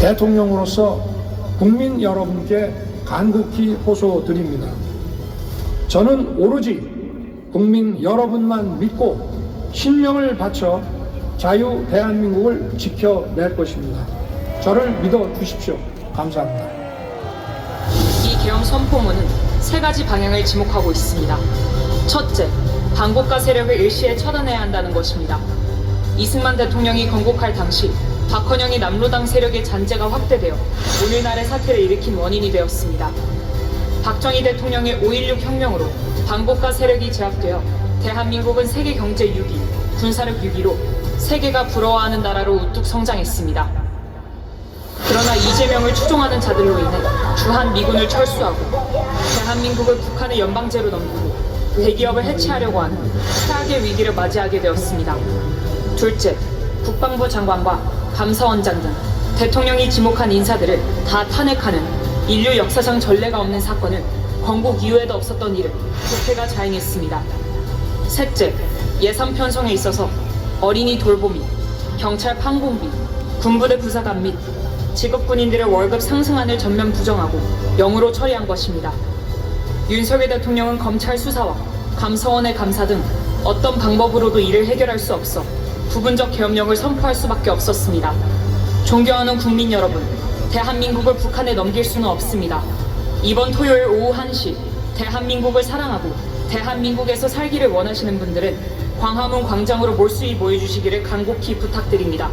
대통령으로서 국민 여러분께 간곡히 호소드립니다. 저는 오로지 국민 여러분만 믿고 신명을 바쳐 자유 대한민국을 지켜낼 것입니다. 저를 믿어주십시오. 감사합니다. 이 계엄 선포문은 세 가지 방향을 지목하고 있습니다. 첫째, 반국가 세력을 일시에 처단해야 한다는 것입니다. 이승만 대통령이 건국할 당시 박헌영이 남로당 세력의 잔재가 확대되어 오늘날의 사태를 일으킨 원인이 되었습니다. 박정희 대통령의 5.16 혁명으로 반국가 세력이 제압되어 대한민국은 세계 경제 6위, 군사력 6위로 세계가 부러워하는 나라로 우뚝 성장했습니다. 그러나 이재명을 추종하는 자들로 인해 주한 미군을 철수하고 대한민국을 북한의 연방제로 넘기고 대기업을 해체하려고 하는 최악의 위기를 맞이하게 되었습니다. 둘째, 국방부 장관과 감사원장 등 대통령이 지목한 인사들을 다 탄핵하는 인류 역사상 전례가 없는 사건을 건국 이후에도 없었던 일을 국회가 자행했습니다. 셋째, 예산 편성에 있어서 어린이 돌보미, 경찰 판공비, 군부대 부사관 및 직업군인들의 월급 상승안을 전면 부정하고 0으로 처리한 것입니다. 윤석열 대통령은 검찰 수사와 감사원의 감사 등 어떤 방법으로도 이를 해결할 수 없어 부분적 계엄령을 선포할 수밖에 없었습니다. 존경하는 국민 여러분, 대한민국을 북한에 넘길 수는 없습니다. 이번 토요일 오후 1시 대한민국을 사랑하고 대한민국에서 살기를 원하시는 분들은 광화문 광장으로 몰수히 모여주시기를 간곡히 부탁드립니다.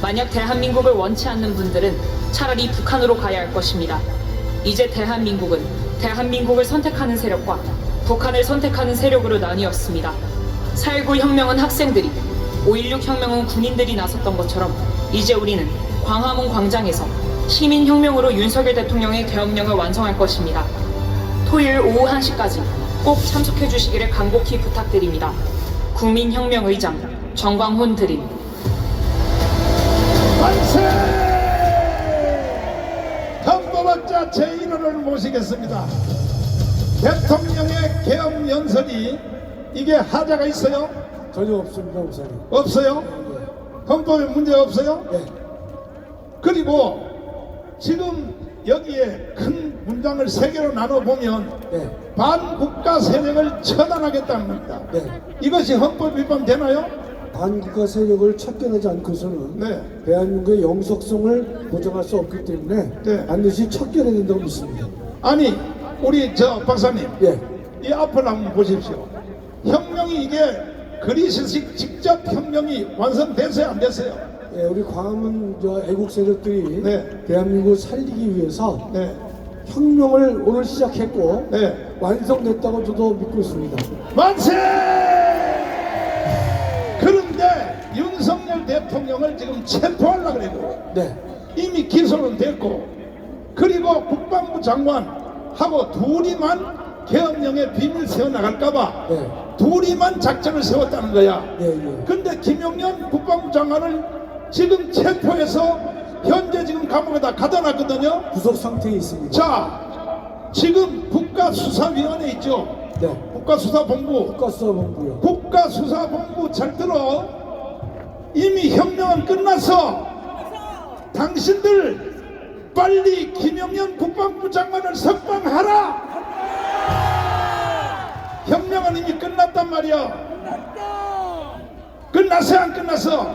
만약 대한민국을 원치 않는 분들은 차라리 북한으로 가야 할 것입니다. 이제 대한민국은 대한민국을 선택하는 세력과 북한을 선택하는 세력으로 나뉘었습니다. 4.19 혁명은 학생들이, 5.16 혁명은 군인들이 나섰던 것처럼 이제 우리는 광화문 광장에서 시민혁명으로 윤석열 대통령의 계엄령을 완성할 것입니다. 토요일 오후 1시까지 꼭 참석해 주시기를 간곡히 부탁드립니다. 국민혁명의장 정광훈 드림. 만세! 헌법학자 제1호를 모시겠습니다. 대통령의 계엄 연설이 이게 하자가 있어요? 전혀 없습니다, 목사님. 없어요? 헌법에 문제 없어요? 네. 그리고 지금 여기에 큰 문장을 3개로 나눠보면 네. 반국가 세력을 처단하겠다는 겁니다. 네. 이것이 헌법 위반 되나요? 반국가 세력을 척결하지 않고서는 네. 대한민국의 영속성을 보장할 수 없기 때문에 네. 반드시 척결해야 된다고 믿습니다. 아니 우리 저 박사님 예. 이 앞을 한번 보십시오. 혁명이 이게 그리스식 직접 혁명이 완성됐어요 안 됐어요? 예, 우리 광화문 애국 세력들이 네. 대한민국을 살리기 위해서 네. 혁명을 오늘 시작했고 네. 완성됐다고 저도 믿고 있습니다. 만세! 그런데 윤석열 대통령을 지금 체포하려고 그래도 네. 이미 기소는 됐고 그리고 국방부 장관하고 둘이만 계엄령에 비밀 세워나갈까봐 네. 둘이만 작전을 세웠다는 거야. 네, 예. 근데 김용년 국방부 장관을 지금 체포해서 현재 지금 감옥에다 가둬놨거든요. 구속 상태에 있습니다. 자, 지금 국가수사위원회 있죠. 네. 국가수사본부. 국가수사본부요. 국가수사본부 잘 들어. 이미 혁명은 끝났어. 당신들 빨리 김용년 국방부 장관을 석방하라. 혁명은 이미 끝났단 말이야. 끝났어 안 끝났어?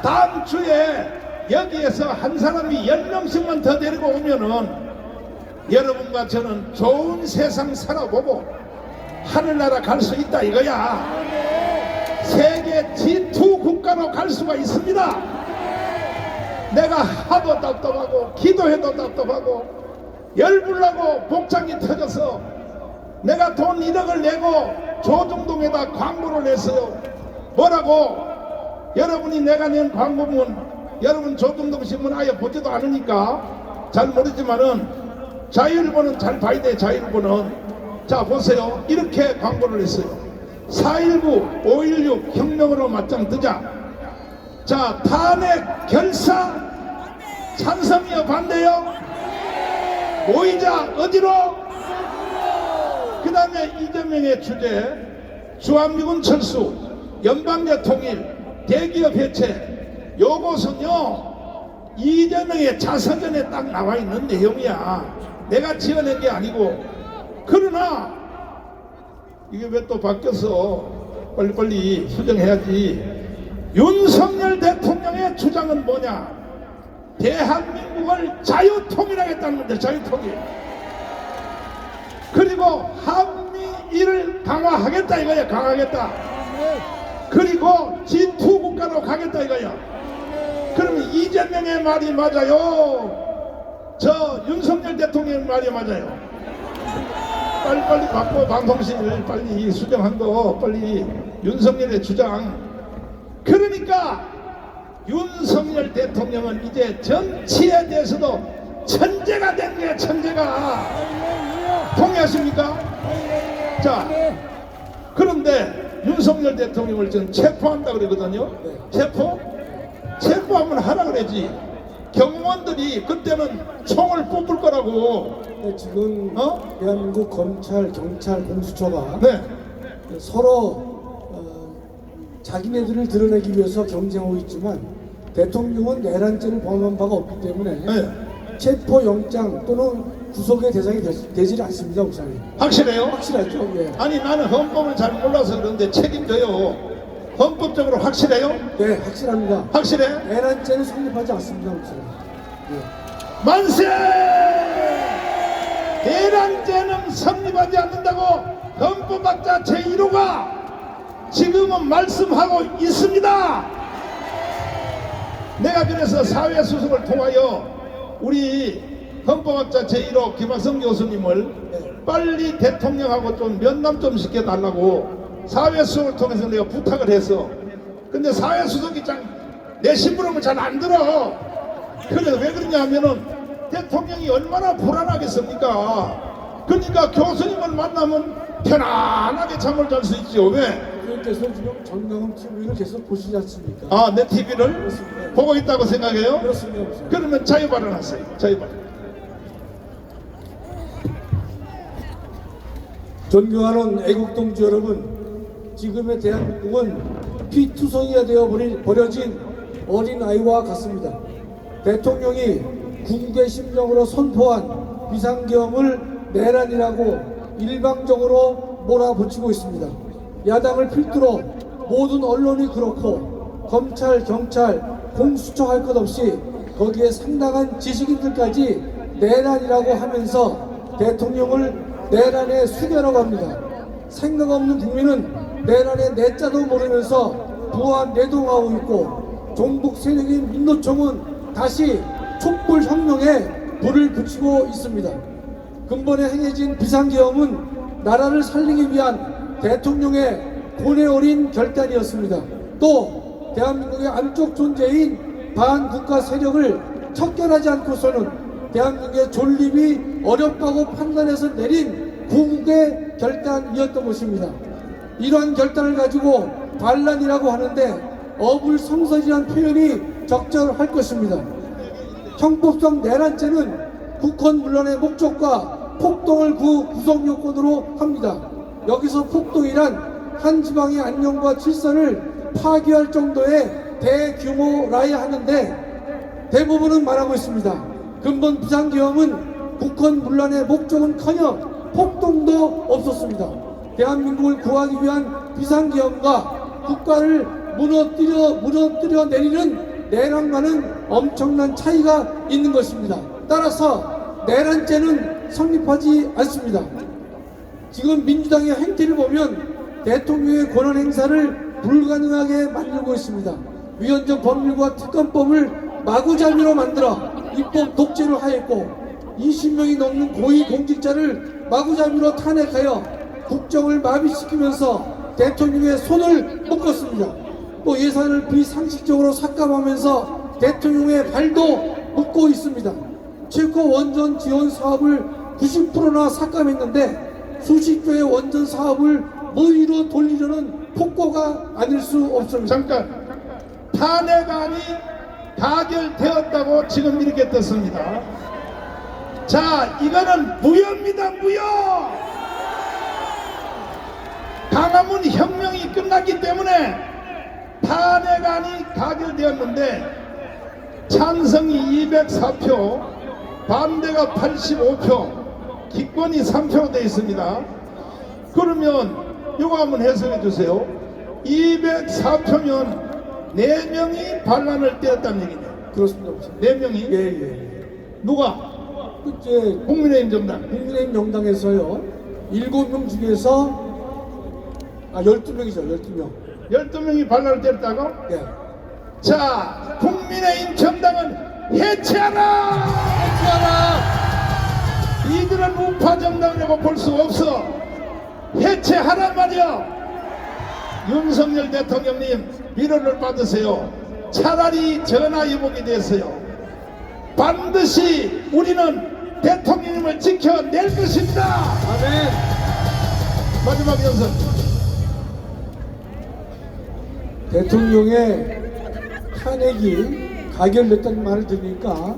다음 주에 여기에서 한 사람이 10명씩만 더 데리고 오면은 여러분과 저는 좋은 세상 살아보고 하늘나라 갈 수 있다 이거야. 세계 G2 국가로 갈 수가 있습니다. 내가 하도 답답하고 기도해도 답답하고 열불나고 복장이 터져서 내가 돈 1억을 내고 조중동에다 광고를 냈어요. 뭐라고? 여러분이 내가 낸 광고문 여러분 조중동 신문 아예 보지도 않으니까 잘 모르지만은 자유일보는 잘 봐야 돼. 자유일보는 자 보세요. 이렇게 광고를 했어요. 4.19 5.16 혁명으로 맞짱 뜨자. 자 탄핵 결사 찬성이요 반대요? 모이자 어디로? 그 다음에 이재명의 주제 주한미군 철수 연방제 통일 대기업 해체 요것은요 이재명의 자서전에 딱 나와 있는 내용이야. 내가 지어낸 게 아니고. 그러나 이게 왜 또 바뀌었어? 빨리빨리 수정해야지. 윤석열 대통령의 주장은 뭐냐? 대한민국을 자유통일하겠다는 건데, 자유통일. 그리고 한미일을 강화하겠다 이거야. 강화하겠다. 그리고 G2 국가로 가겠다 이거야. 그러면 이재명의 말이 맞아요? 저 윤석열 대통령의 말이 맞아요? 빨리 바꿔. 방송실을 빨리 수정한 거 빨리. 윤석열의 주장. 그러니까 윤석열 대통령은 이제 정치에 대해서도 천재가 된 거야. 천재가. 동의하십니까? 자, 그런데 윤석열 대통령을 지금 체포한다 그러거든요. 체포하면 하라 그러지. 경호원들이 그때는 총을 뽑을 거라고. 지금 대한민국 검찰, 경찰, 공수처가 네. 서로 자기네들을 드러내기 위해서 경쟁하고 있지만 대통령은 내란죄를 범한 바가 없기 때문에 네. 체포영장 또는 구속의 대상이 되질 않습니다, 목사님. 확실해요? 확실하죠? 예. 아니 나는 헌법을 잘 몰라서 그런데 책임져요. 헌법적으로 확실해요? 네, 확실합니다. 확실해? 내란죄는 성립하지 않습니다, 목사님. 예. 만세! 내란죄는 성립하지 않는다고 헌법학자 제1호가 지금은 말씀하고 있습니다. 내가 그래서 사회수석을 통하여 우리 헌법학자 제1호 김하성 교수님을 빨리 대통령하고 좀 면담 좀 시켜달라고 사회수석을 통해서 내가 부탁을 했어. 근데 사회수석이 내 심부름을 잘 안 들어. 그래서 왜 그러냐 하면은 대통령이 얼마나 불안하겠습니까? 그러니까 교수님을 만나면 편안하게 잠을 잘 수 있죠. 왜? 그래서 지금 정강훈 TV를 계속 보시지 않습니까? 아, 내 TV를 그렇습니다. 보고 있다고 생각해요? 그렇습니다, 목사님. 그러면 자유발언하세요. 자유발언. 존경하는 애국동지 여러분, 지금의 대한민국은 피투성이가 되어 버려진 어린아이와 같습니다. 대통령이 구국의 심정으로 선포한 비상계엄을 내란이라고 일방적으로 몰아붙이고 있습니다. 야당을 필두로 모든 언론이 그렇고 검찰, 경찰, 공수처 할 것 없이 거기에 상당한 지식인들까지 내란이라고 하면서 대통령을 내란의 수괴라고 합니다. 생각 없는 국민은 내란의 내자도 모르면서 부안 내동하고 있고 종북 세력인 민노총은 다시 촛불혁명에 불을 붙이고 있습니다. 근본에 행해진 비상계엄은 나라를 살리기 위한 대통령의 고뇌 어린 결단이었습니다. 또 대한민국의 안쪽 존재인 반국가 세력을 척결하지 않고서는 대한민국의 존립이 어렵다고 판단해서 내린 구국의 결단이었던 것입니다. 이러한 결단을 가지고 반란이라고 하는데 어불성설이라는 표현이 적절할 것입니다. 형법상 내란죄는 국헌 문란의 목적과 폭동을 구성 요건으로 합니다. 여기서 폭동이란 한 지방의 안녕과 질서를 파괴할 정도의 대규모라야 하는데 대부분은 말하고 있습니다. 근본 비상계엄은 국헌 문란의 목적은커녕 폭동도 없었습니다. 대한민국을 구하기 위한 비상계엄과 국가를 무너뜨려 내리는 내란과는 엄청난 차이가 있는 것입니다. 따라서 내란죄는 성립하지 않습니다. 지금 민주당의 행태를 보면 대통령의 권한 행사를 불가능하게 만들고 있습니다. 위헌적 법률과 특검법을 마구잡이로 만들어 입법 독재를 하였고 20명이 넘는 고위 공직자를 마구잡이로 탄핵하여 국정을 마비시키면서 대통령의 손을 묶었습니다. 또 예산을 비상식적으로 삭감하면서 대통령의 발도 묶고 있습니다. 체코 원전 지원 사업을 90%나 삭감했는데 수십 조의 원전 사업을 무위로 돌리려는 폭거가 아닐 수 없습니다. 잠깐, 탄핵안이 가결되었다고 지금 이렇게 떴습니다. 자, 이거는 무효입니다. 무효. 광화문 혁명이 끝났기 때문에 탄핵안이 가결되었는데 자 찬성이 204표, 반대가 85표, 기권이 3표로 되어 있습니다. 그러면 이거 한번 해석해 주세요. 204표면 4명이 반란을 때렸다는 얘기네. 그렇습니다. 4명이? 예. 누가? 그때 국민의힘 정당. 국민의힘 명당에서요 7명 중에서 12명이죠. 12명. 12명이 반란을 때렸다고? 예. 자, 국민의힘 정당은 해체하라! 이들은 우파 정당이라고 볼 수 없어. 해체하란 말이야. 윤석열 대통령님 위로를 받으세요. 차라리 전화위복이 됐어요. 반드시 우리는 대통령님을 지켜낼 것입니다. 아멘. 마지막 연설. 대통령의 탄핵이 가결됐다는 말을 들으니까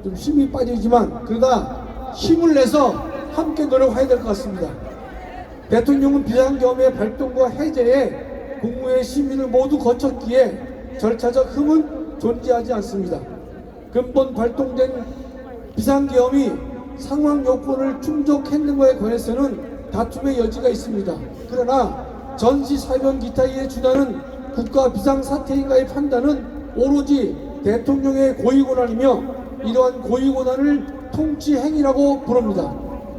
좀 힘이 빠지지만 그러나 힘을 내서 함께 노력해야 될 것 같습니다. 대통령은 비상계엄의 발동과 해제에 국무회의 심의를 모두 거쳤기에 절차적 흠은 존재하지 않습니다. 근본 발동된 비상계엄이 상황 요건을 충족했는가에 관해서는 다툼의 여지가 있습니다. 그러나 전시사변 기타에 준하는 국가 비상사태인가의 판단은 오로지 대통령의 고위권한이며 이러한 고위권한을 통치행위라고 부릅니다.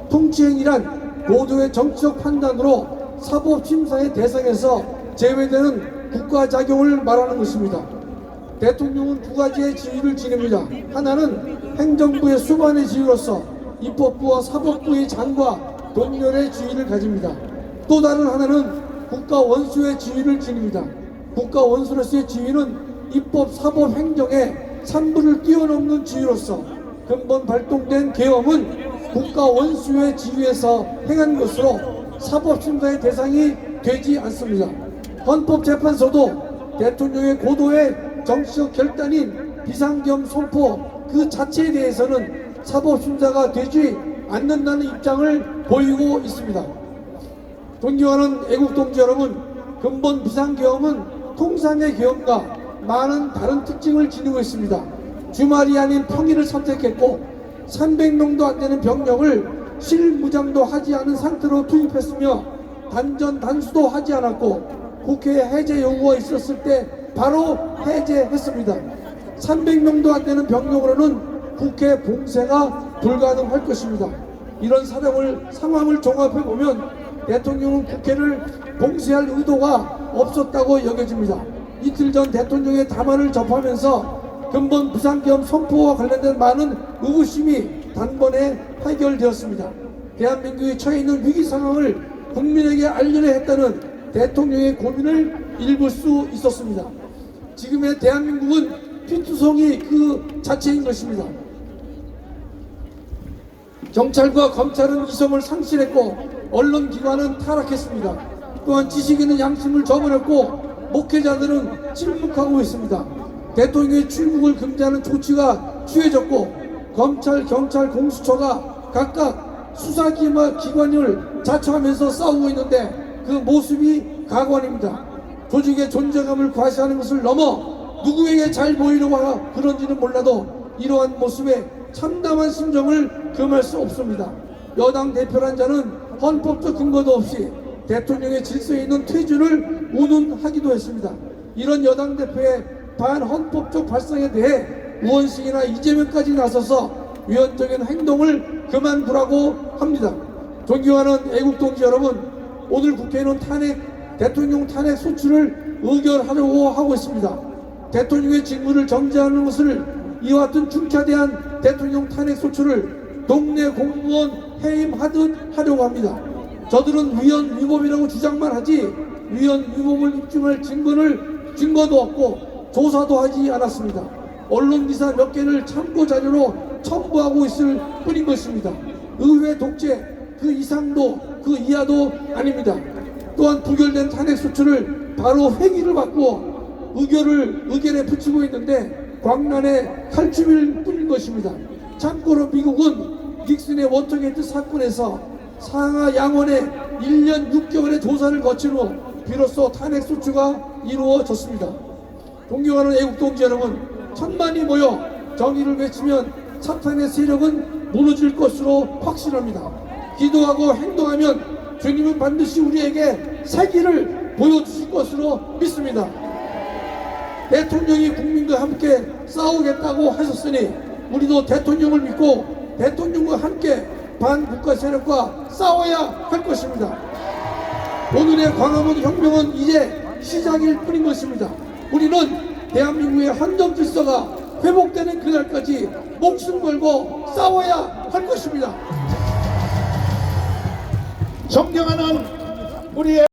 통치행위란 고도의 정치적 판단으로 사법심사의 대상에서 제외되는 국가작용을 말하는 것입니다. 대통령은 두 가지의 지위를 지닙니다. 하나는 행정부의 수반의 지위로서 입법부와 사법부의 장과 동렬의 지위를 가집니다. 또 다른 하나는 국가원수의 지위를 지닙니다. 국가원수로서의 지위는 입법, 사법, 행정의 3부를 뛰어넘는 지위로서 근본 발동된 계엄은 국가원수의 지위에서 행한 것으로 사법심사의 대상이 되지 않습니다. 헌법재판소도 대통령의 고도의 정치적 결단인 비상계엄 선포 그 자체에 대해서는 사법심사가 되지 않는다는 입장을 보이고 있습니다. 존경하는 애국동지 여러분, 근본 비상계엄은 통상의 계엄과 많은 다른 특징을 지니고 있습니다. 주말이 아닌 평일을 선택했고 300명도 안 되는 병력을 실무장도 하지 않은 상태로 투입했으며 단전 단수도 하지 않았고 국회에 해제 요구가 있었을 때 바로 해제했습니다. 300명도 안 되는 병력으로는 국회 봉쇄가 불가능할 것입니다. 이런 상황을 종합해보면 대통령은 국회를 봉쇄할 의도가 없었다고 여겨집니다. 이틀 전 대통령의 담화를 접하면서 근본 비상계엄 선포와 관련된 많은 의구심이 단번에 해결되었습니다. 대한민국이 처해 있는 위기 상황을 국민에게 알려야 했다는 대통령의 고민을 읽을 수 있었습니다. 지금의 대한민국은 피투성이 그 자체인 것입니다. 경찰과 검찰은 이성을 상실했고 언론기관은 타락했습니다. 또한 지식인은 양심을 저버렸고 목회자들은 침묵하고 있습니다. 대통령의 출국을 금지하는 조치가 취해졌고 검찰, 경찰, 공수처가 각각 수사기관을 자처하면서 싸우고 있는데 그 모습이 가관입니다. 조직의 존재감을 과시하는 것을 넘어 누구에게 잘 보이려고 그런지는 몰라도 이러한 모습에 참담한 심정을 금할 수 없습니다. 여당 대표란 자는 헌법적 근거도 없이 대통령의 질서에 있는 퇴주를 운운하기도 했습니다. 이런 여당 대표의 반헌법적 발상에 대해 우원식이나 이재명까지 나서서 위헌적인 행동을 그만두라고 합니다. 존경하는 애국동지 여러분, 오늘 국회는 대통령 탄핵 소추를 의결하려고 하고 있습니다. 대통령의 직무를 정지하는 것을 이와 같은 중차대한 대통령 탄핵 소추를 동네 공무원 해임하듯 하려고 합니다. 저들은 위헌 위법이라고 주장만 하지 위헌 위법을 입증할 증거도 없고 조사도 하지 않았습니다. 언론 기사 몇 개를 참고 자료로 첨부하고 있을 뿐인 것입니다. 의회 독재 그 이상도 그 이하도 아닙니다. 또한 부결된 탄핵 소추를 바로 회기를 받고 의결에 붙이고 있는데 광란의 칼춤일 뿐인 것입니다. 참고로 미국은 닉슨의 워터게이트 사건에서 상하 양원의 1년 6개월의 조사를 거친 후 비로소 탄핵 소추가 이루어졌습니다. 존경하는 애국동지 여러분, 천만이 모여 정의를 외치면 사탄의 세력은 무너질 것으로 확신합니다. 기도하고 행동하면 주님은 반드시 우리에게 새 길을 보여주실 것으로 믿습니다. 대통령이 국민과 함께 싸우겠다고 하셨으니 우리도 대통령을 믿고 대통령과 함께 반국가 세력과 싸워야 할 것입니다. 오늘의 광화문 혁명은 이제 시작일 뿐인 것입니다. 우리는 대한민국의 헌정 질서가 회복되는 그날까지 목숨 걸고 싸워야 할 것입니다. 존경하는 우리의